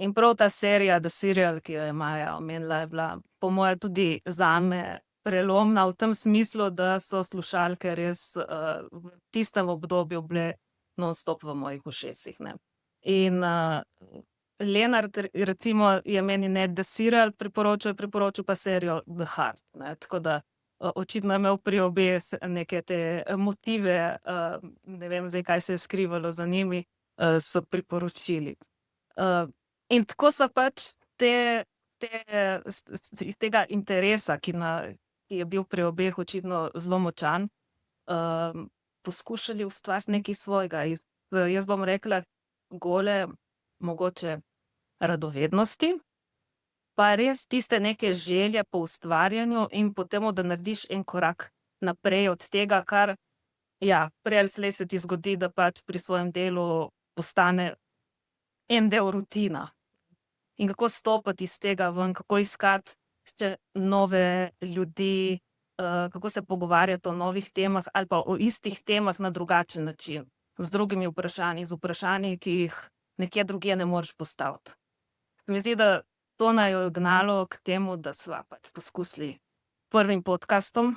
In prav ta serija The Serial, ki jo je Maja omenila, je bila po moje tudi zame prelomna v tem smislu, da so slušalke res v tistem obdobju bile non-stop v mojih ušesih, ne. In Lenart recimo je meni ne The Serial priporočil pa serijo The Heart, ne, tako da očitno je imel pri obeh neke te motive, ne vem zdaj, kaj se je skrivalo za njimi, so priporočili. In tako sva pač iz tega interesa, ki je bil pri obeh očitno zelo močan, poskušali ustvariti nekaj svojega. Jaz bom rekla, gole mogoče radovednosti, pa res tiste neke želje po ustvarjanju in po tem, da narediš en korak naprej od tega, kar, ja, prej ali slej se ti zgodi, da pač pri svojem delu postane en del rutina. In kako stopiti iz tega ven, kako iskati še nove ljudi, kako se pogovarjati o novih temah ali pa o istih temah na drugačen način, z drugimi vprašanji, z vprašanji, ki jih nekje drugje ne moreš postaviti. Se mi zdi, da to naju je gnalo k temu, da sva pač poskusili prvim podcastom